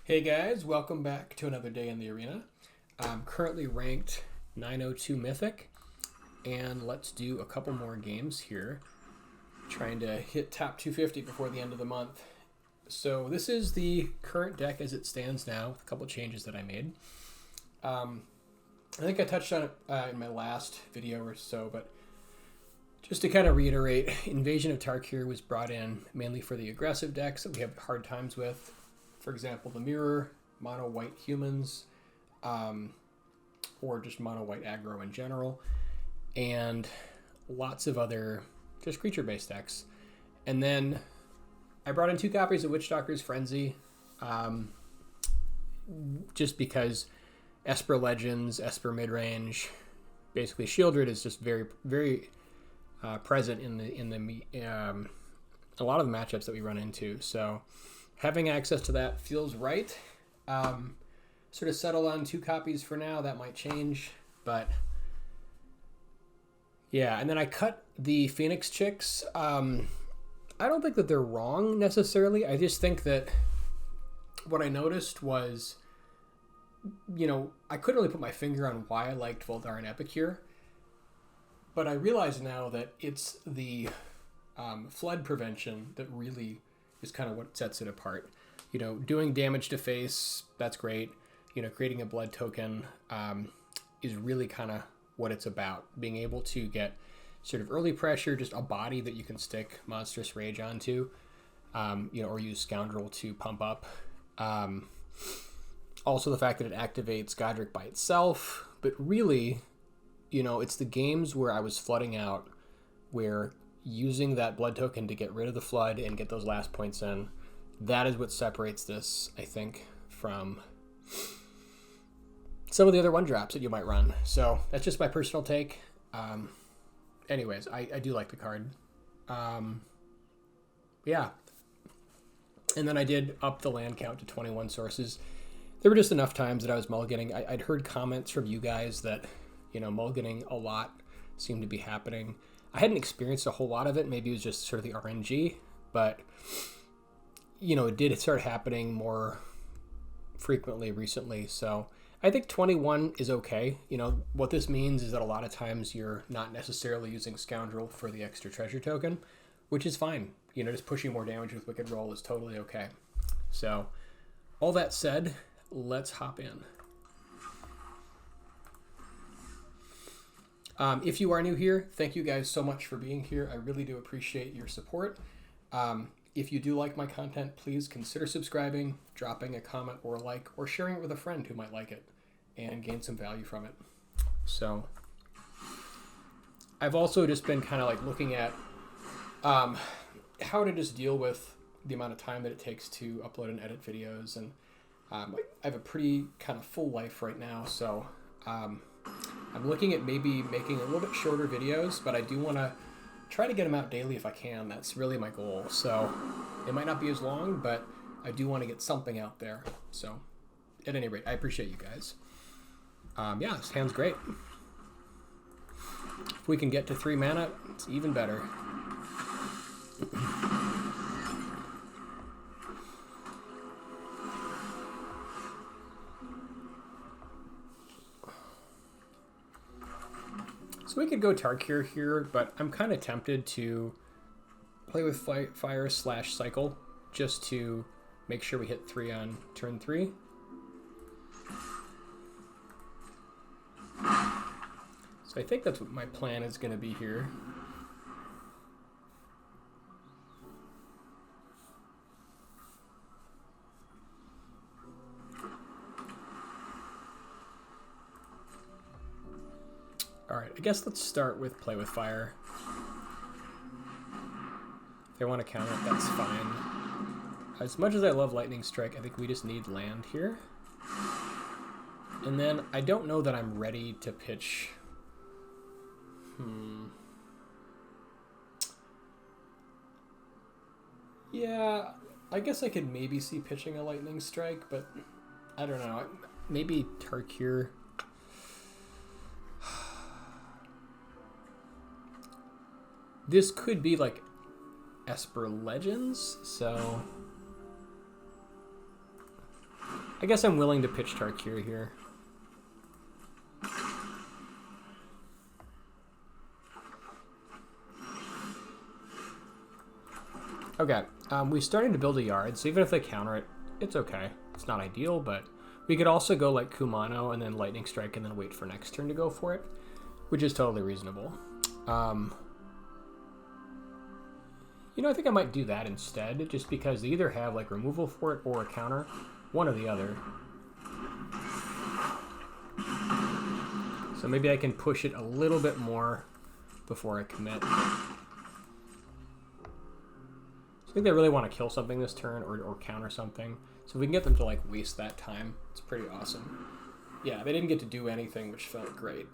Hey guys, welcome back to another day in the arena. I'm currently ranked 902 Mythic, and let's do a couple more games here, trying to hit top 250 before the end of the month. So this is the current deck as it stands now, with a couple changes that I made. I think I touched on it in my last video or so, but just to kind of reiterate, Invasion of Tarkir was brought in mainly for the aggressive decks that we have hard times with. For example, the mirror, mono white humans, or just mono white aggro in general, and lots of other just creature based decks. And then I brought in 2 copies of Witchstalker's Frenzy, just because Esper Legends, Esper Midrange, basically Shieldred is just very, very present in a lot of the matchups that we run into. So having access to that feels right. Sort of settle on 2 copies for now. That might change, but yeah. And then I cut the Phoenix Chicks. I don't think that they're wrong necessarily. I just think that what I noticed was, I couldn't really put my finger on why I liked Voldar and Epicure, but I realize now that it's the flood prevention that really is kind of what sets it apart. Doing damage to face, that's great. Creating a blood token is really kind of what it's about. Being able to get sort of early pressure, just a body that you can stick Monstrous Rage onto, or use Scoundrel to pump up. Also the fact that it activates Godric by itself, but really, it's the games where I was flooding out, where using that blood token to get rid of the flood and get those last points in, that is what separates this, I think, from some of the other 1-drops that you might run. So that's just my personal take. Anyways, I do like the card. Yeah. And then I did up the land count to 21 sources. There were just enough times that I was mulliganing. I'd heard comments from you guys that, mulliganing a lot seemed to be happening. I hadn't experienced a whole lot of it. Maybe it was just sort of the RNG, but it did start happening more frequently recently. So I think 21 is okay. What this means is that a lot of times you're not necessarily using Scoundrel for the extra treasure token, which is fine. Just pushing more damage with Wicked Roll is totally okay. So all that said, let's hop in. If you are new here, thank you guys so much for being here. I really do appreciate your support. If you do like my content, please consider subscribing, dropping a comment or a like, or sharing it with a friend who might like it and gain some value from it. So I've also just been kind of like looking at how to just deal with the amount of time that it takes to upload and edit videos. And I have a pretty kind of full life right now, so I'm looking at maybe making a little bit shorter videos, but I do want to try to get them out daily if I can. That's really my goal. So it might not be as long, but I do want to get something out there. So at any rate, I appreciate you guys. Yeah, this hand's great. If we can get to 3 mana, it's even better. So we could go Tarkir here, but I'm kind of tempted to play with Fire / Cycle just to make sure we hit 3 on turn 3. So I think that's what my plan is going to be here. Alright, I guess let's start with Play with Fire. If they want to count it, that's fine. As much as I love Lightning Strike, I think we just need land here. And then I don't know that I'm ready to pitch. Yeah, I guess I could maybe see pitching a Lightning Strike, but I don't know. Maybe Tarkir. This could be like Esper Legends, so I guess I'm willing to pitch Tarkir here. Okay, we're starting to build a yard, so even if they counter it, it's okay. It's not ideal, but we could also go like Kumano and then Lightning Strike and then wait for next turn to go for it, which is totally reasonable. You know, I think I might do that instead, just because they either have like removal for it or a counter, one or the other. So maybe I can push it a little bit more before I commit. I think they really want to kill something this turn or counter something. So if we can get them to like waste that time, it's pretty awesome. Yeah, they didn't get to do anything, which felt great.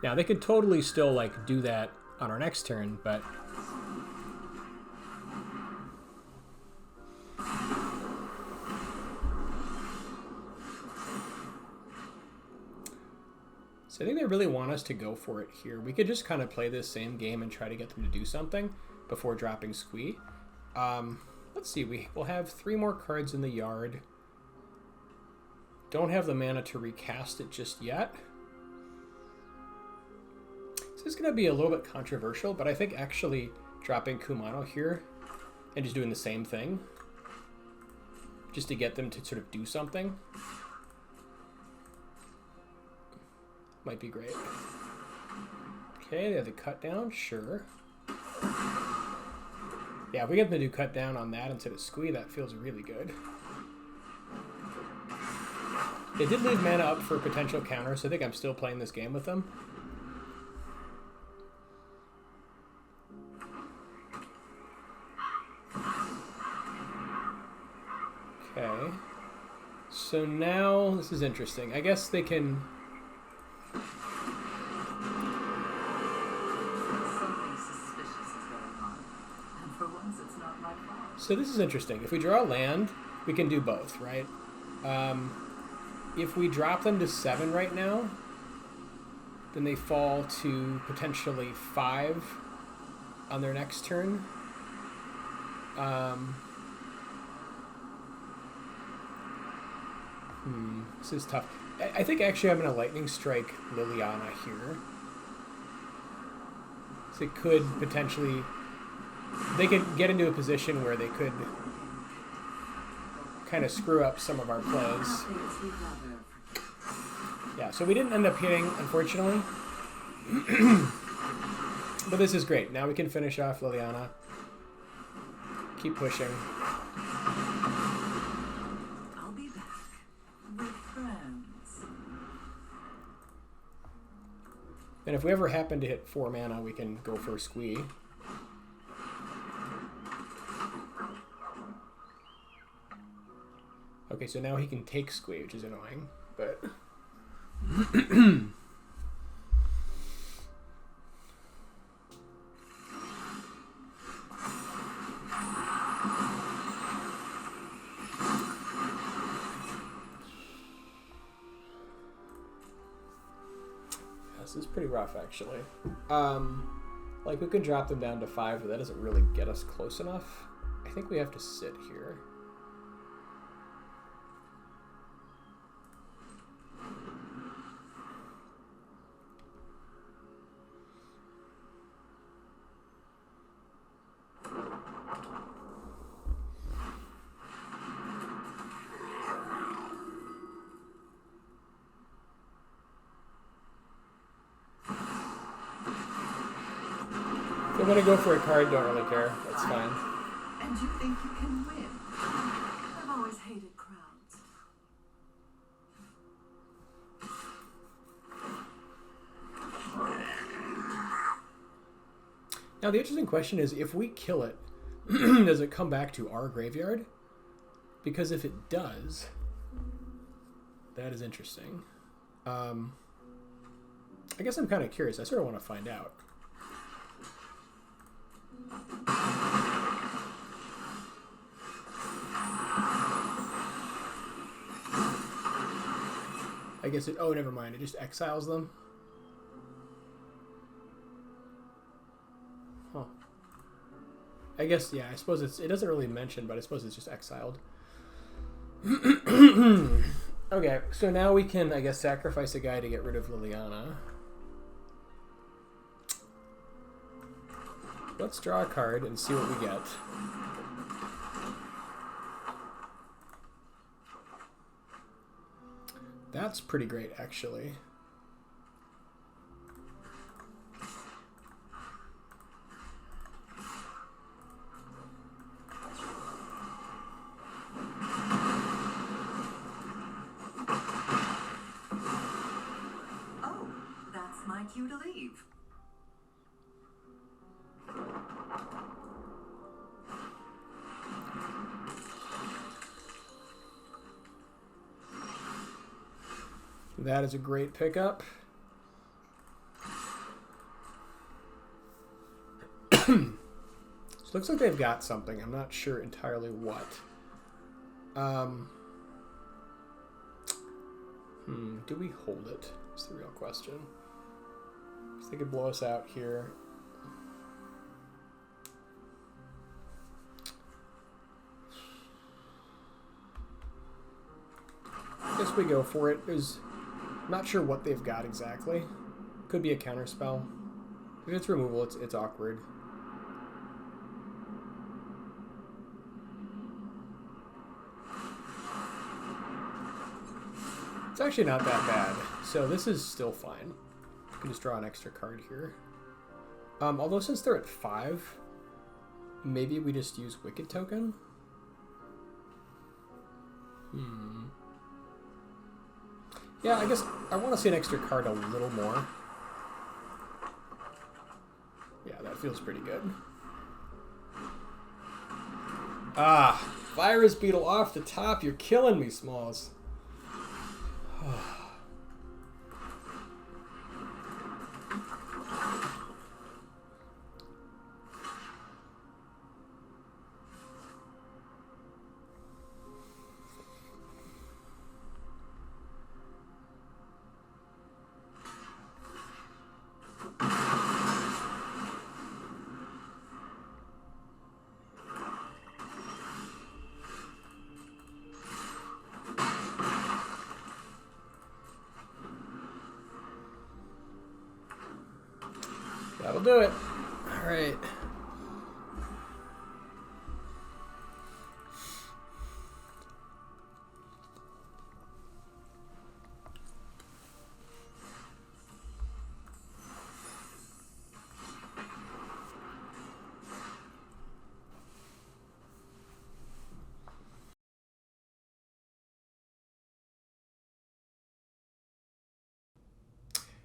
Now they could totally still like do that on our next turn, but so I think they really want us to go for it here. We could just kind of play this same game and try to get them to do something before dropping Squee. Let's see, we'll have 3 more cards in the yard. Don't have the mana to recast it just yet. So this is going to be a little bit controversial, but I think actually dropping Kumano here and just doing the same thing, just to get them to sort of do something, might be great. Okay, they have the cut down, sure. Yeah, if we get them to do cut down on that instead of Squee, that feels really good. They did leave mana up for potential counter, so I think I'm still playing this game with them. Okay. So now, this is interesting. I guess they can... So this is interesting. If we draw land, we can do both, right? If we drop them to 7 right now, then they fall to potentially 5 on their next turn. This is tough. I think actually I'm going to Lightning Strike Liliana here. So it could potentially... They could get into a position where they could kind of screw up some of our plays. Yeah, so we didn't end up hitting, unfortunately. But this is great. Now we can finish off Liliana. Keep pushing. I'll be back with friends. And if we ever happen to hit 4 mana, we can go for a Squee. Okay, so now he can take Squee, which is annoying, but... This is pretty rough, actually. Like, we could drop them down to 5, but that doesn't really get us close enough. I think we have to sit here. If I'm gonna go for a card, don't really care. That's fine. And you think you can win? I've always hated crowds. Now the interesting question is, if we kill it, does it come back to our graveyard? Because if it does, that is interesting. I guess I'm kind of curious. I sort of want to find out. I guess it... Oh, never mind. It just exiles them. Huh. I guess, yeah, I suppose it doesn't really mention, but I suppose it's just exiled. Okay, so now we can, I guess, sacrifice a guy to get rid of Liliana. Let's draw a card and see what we get. That's pretty great, actually. Oh, that's my cue to leave. That is a great pickup. So looks like they've got something. I'm not sure entirely what. Do we hold it? That's the real question. So they could blow us out here. I guess we go for it. I'm not sure what they've got exactly. Could be a counter spell. If it's removal, it's awkward. It's actually not that bad, so this is still fine. I can just draw an extra card here. Although since they're at 5, maybe we just use Wicked Token? Yeah, I guess I want to see an extra card a little more. Yeah, that feels pretty good. Ah, Virus Beetle off the top. You're killing me, Smalls. That'll do it. All right.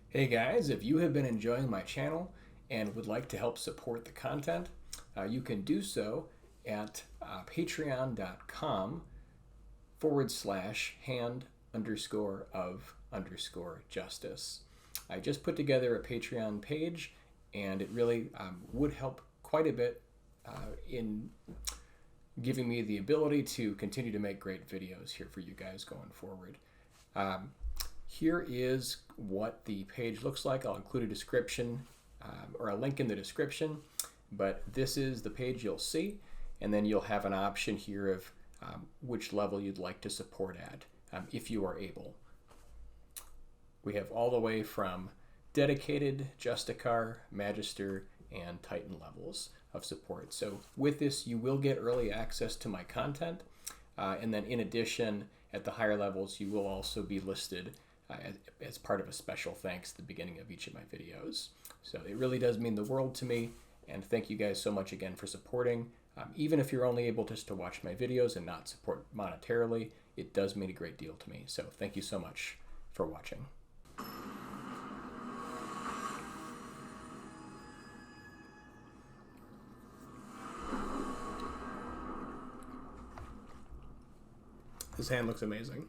Hey guys, if you have been enjoying my channel and would like to help support the content, you can do so at patreon.com/hand_of_justice. I just put together a Patreon page, and it really would help quite a bit in giving me the ability to continue to make great videos here for you guys going forward. Here is what the page looks like. I'll include a description or a link in the description, but this is the page you'll see, and then you'll have an option here of which level you'd like to support at, if you are able. We have all the way from dedicated, Justicar, Magister, and Titan levels of support. So with this, you will get early access to my content, and then in addition, at the higher levels, you will also be listed as part of a special thanks at the beginning of each of my videos. So it really does mean the world to me, and thank you guys so much again for supporting. Even if you're only able just to watch my videos and not support monetarily, it does mean a great deal to me. So thank you so much for watching. This hand looks amazing.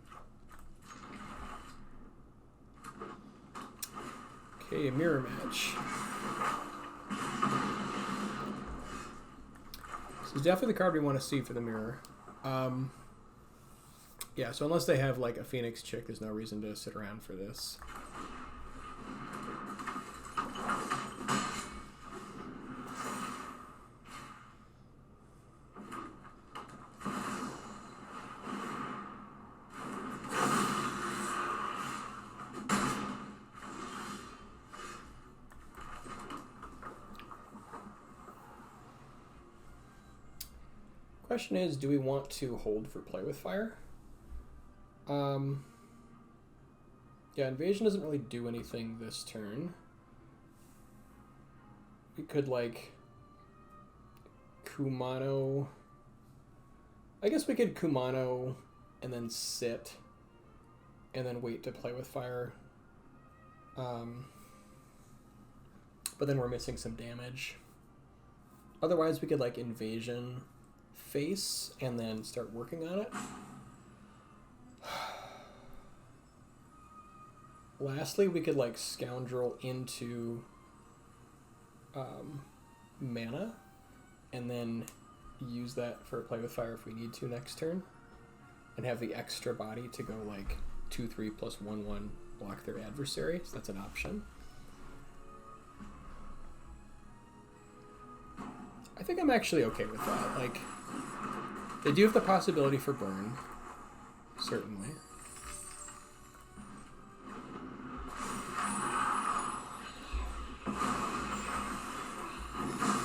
Okay, a mirror match. This is definitely the card we want to see for the mirror. Yeah, so unless they have like a Phoenix chick, there's no reason to sit around for this. Question is, do we want to hold for play with fire? Yeah, invasion doesn't really do anything this turn. We could like Kumano. I guess we could Kumano and then sit and then wait to play with fire. But then we're missing some damage. Otherwise, we could like invasion face and then start working on it. Lastly, we could like scoundrel into mana and then use that for play with fire if we need to next turn, and have the extra body to go like 2/3 plus 1/1 block their adversary. So that's an option. I think I'm actually okay with that. Like, they do have the possibility for burn, certainly.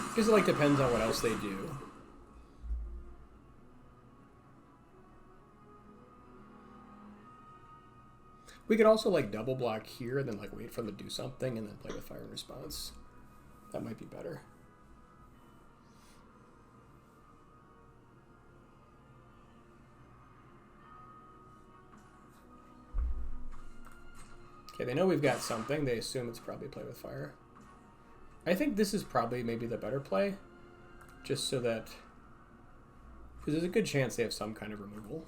Because it like depends on what else they do. We could also like double block here and then like wait for them to do something and then play with fire in response. That might be better. Okay, they know we've got something. They assume it's probably play with fire. I think this is probably maybe the better play, just so that, because there's a good chance they have some kind of removal.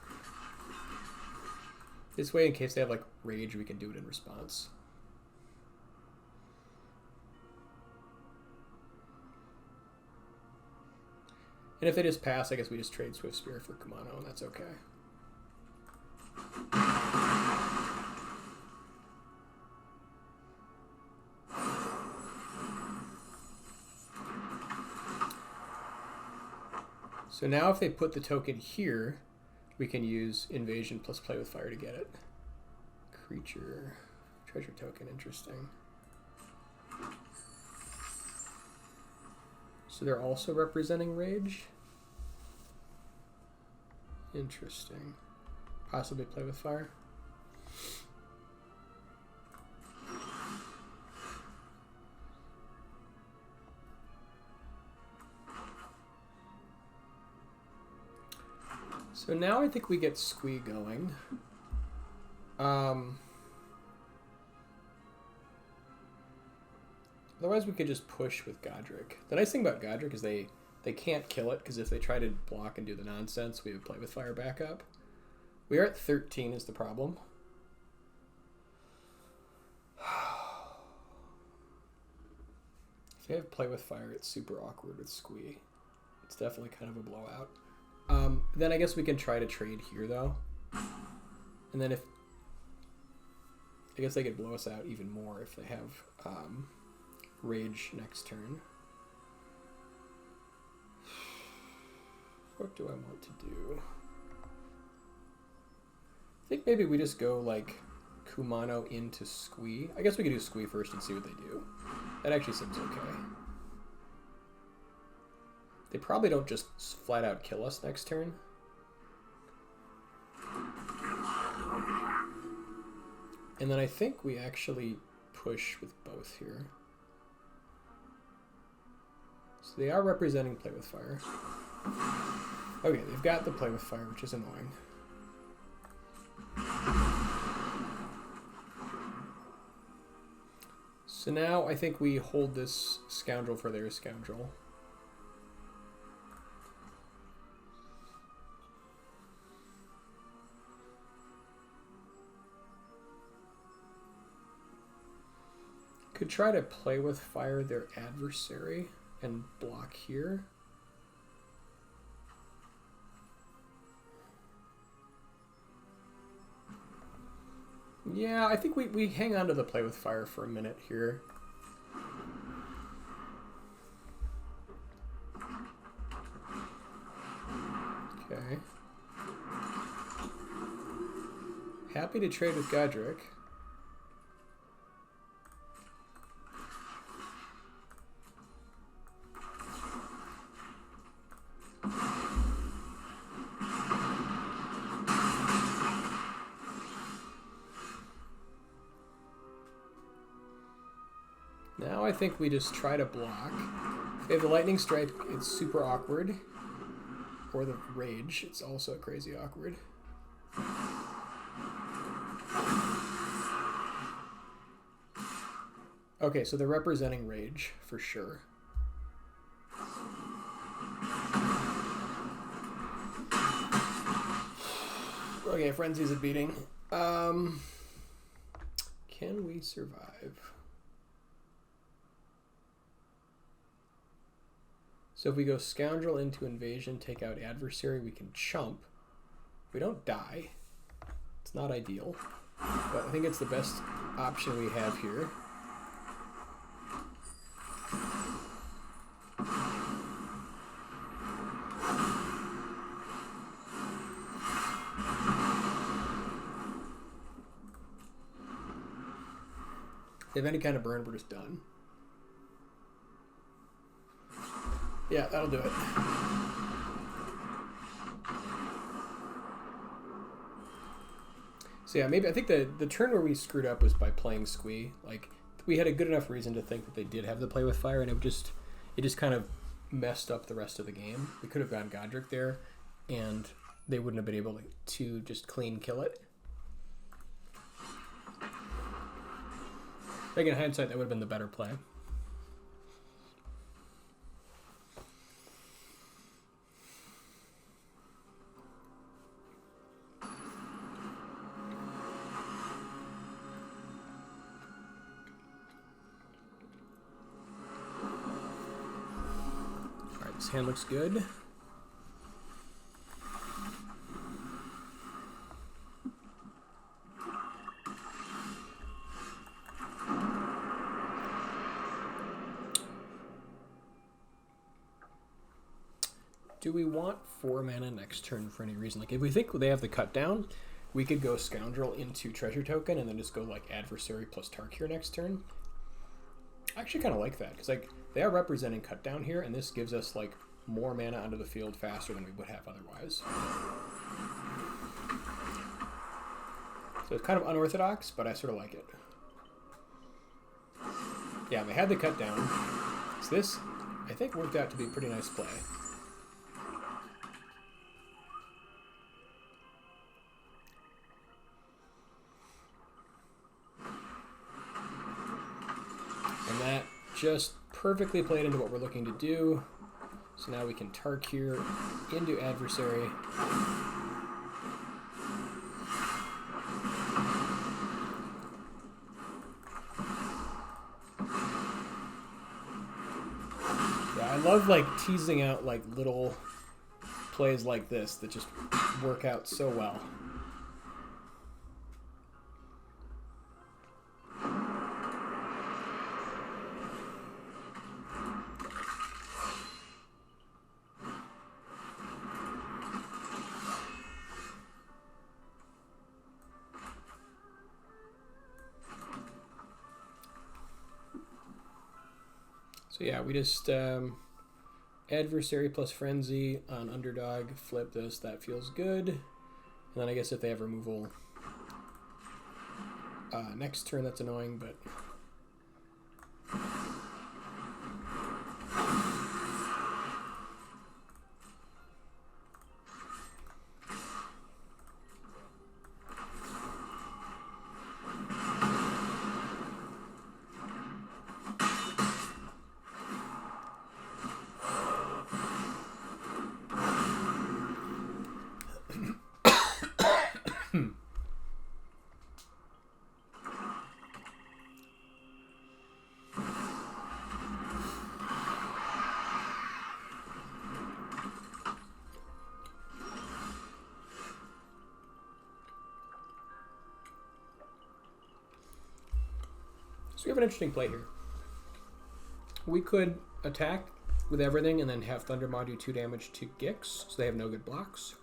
This way, in case they have like rage, we can do it in response. And if they just pass, I guess we just trade Swift Spear for Kumano, and that's okay. So now if they put the token here, we can use invasion plus play with fire to get it. Creature, treasure token, interesting. So they're also representing rage? Interesting. Possibly play with fire. So now I think we get Squee going. Otherwise we could just push with Godric. The nice thing about Godric is they can't kill it, because if they try to block and do the nonsense, we would play with fire back up. We are at 13 is the problem. If they have play with fire, it's super awkward with Squee. It's definitely kind of a blowout. Then I guess we can try to trade here, though. And then if... I guess they could blow us out even more if they have rage next turn. What do I want to do? I think maybe we just go, like, Kumano into Squee. I guess we could do Squee first and see what they do. That actually seems okay. They probably don't just flat out kill us next turn. And then I think we actually push with both here. So they are representing play with fire. Okay, they've got the play with fire, which is annoying. So now I think we hold this scoundrel for their scoundrel. Could try to play with fire their adversary and block here. Yeah, I think we hang on to the play with fire for a minute here. Okay. Happy to trade with Godric. I think we just try to block. If they have the lightning strike, it's super awkward. Or the rage, it's also crazy awkward. Okay, so they're representing rage for sure. Okay, Frenzy's a beating. Can we survive? So if we go Scoundrel into Invasion, take out Adversary, we can chump. We don't die. It's not ideal, but I think it's the best option we have here. If any kind of burn, we're just done. Yeah, that'll do it. So yeah, maybe I think the turn where we screwed up was by playing Squee. Like, we had a good enough reason to think that they did have the play with fire, and it just kind of messed up the rest of the game. We could have gone Godric there, and they wouldn't have been able to just clean kill it. Like, in hindsight, that would have been the better play. Alright, this hand looks good. Do we want 4 mana next turn for any reason? Like, if we think they have the cut down, we could go Scoundrel into Treasure Token and then just go, like, Adversary plus Tarkir next turn. I actually kind of like that, because, like, they are representing cut down here, and this gives us, like, more mana onto the field faster than we would have otherwise. So it's kind of unorthodox, but I sort of like it. Yeah, they had the cut down. So this, I think, worked out to be a pretty nice play. And that just perfectly played into what we're looking to do. So now we can Tarkir into Adversary. Yeah, I love, like, teasing out, like, little plays like this that just work out so well. So yeah, we just Adversary plus Frenzy on Underdog, flip this, that feels good. And then I guess if they have removal next turn, that's annoying, but... So we have an interesting play here. We could attack with everything and then have Thundermaw do 2 damage to Gix, so they have no good blocks.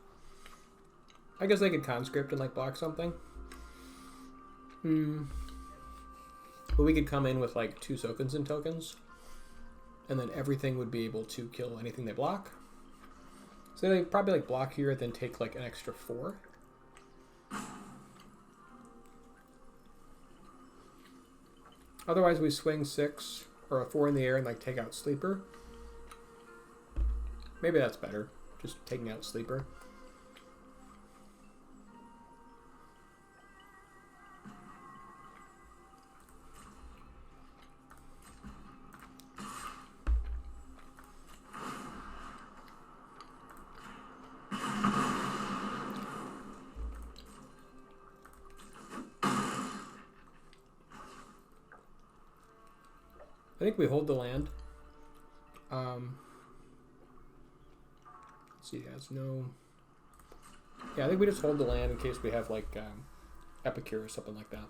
I guess they could conscript and, like, block something. But we could come in with, like, 2 Sokensen tokens, and then everything would be able to kill anything they block. So they probably, like, block here, then take, like, an extra 4. Otherwise, we swing 6 or a 4 in the air and like take out Sleeper. Maybe that's better. Just taking out Sleeper. I think we hold the land. Let's see, guys. No. Yeah, I think we just hold the land in case we have like Epicure or something like that.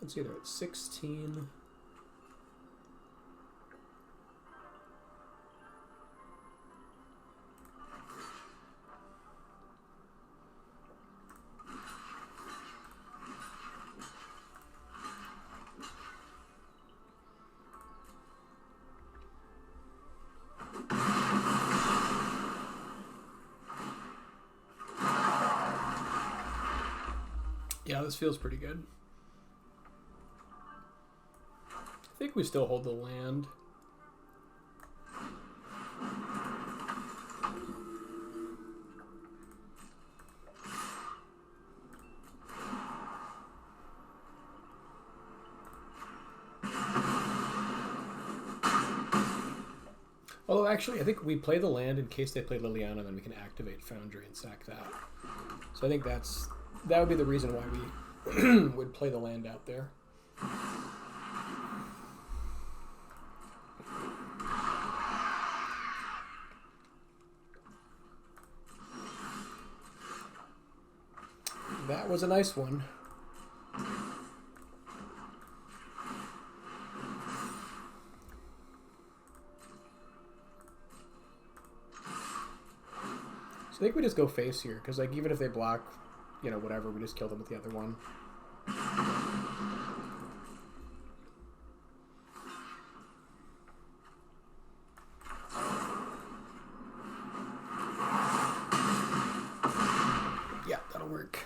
Let's see, they're at 16. Yeah, this feels pretty good. I think we still hold the land. Although actually, I think we play the land in case they play Liliana, then we can activate Foundry and sack that. So I think that would be the reason why we would play the land out there. That was a nice one. So I think we just go face here, because like even if they block, you know, whatever, we just kill them with the other one. Yeah, that'll work.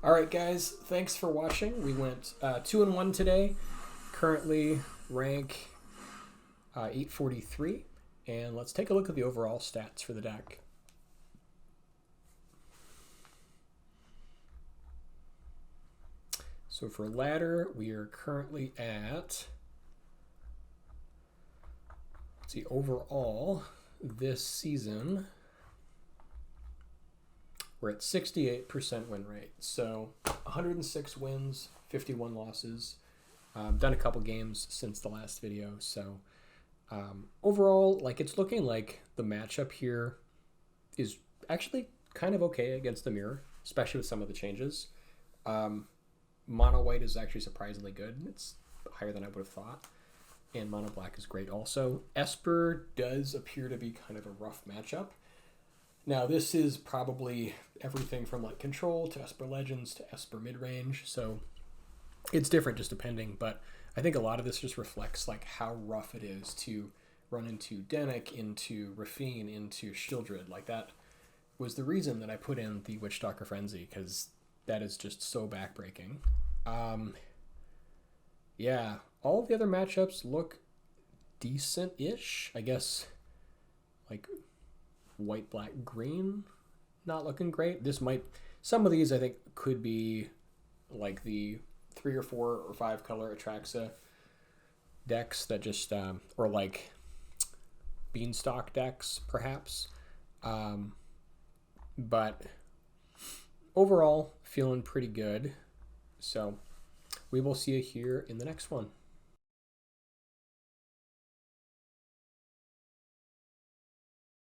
All right, guys, thanks for watching. We went 2-1 today. Currently rank 843, and let's take a look at the overall stats for the deck. So for ladder, we are currently at, let's see, overall this season we're at 68% win rate. So 106 wins, 51 losses. Done a couple games since the last video. So overall, like, it's looking like the matchup here is actually kind of okay against the mirror, especially with some of the changes. Mono white is actually surprisingly good. It's higher than I would have thought. And mono black is great also. Esper does appear to be kind of a rough matchup. Now, this is probably everything from like Control to Esper Legends to Esper Midrange, so it's different just depending, but I think a lot of this just reflects like how rough it is to run into Denick, into Rafine, into Shieldred. Like, that was the reason that I put in the Witchstalker Frenzy, because that is just so backbreaking. Yeah, all of the other matchups look decent-ish. I guess, like, white, black, green, not looking great. This might, some of these I think could be like the 3 or 4 or 5 color Atraxa decks that just, or like Beanstalk decks perhaps. But overall, feeling pretty good. So we will see you here in the next one.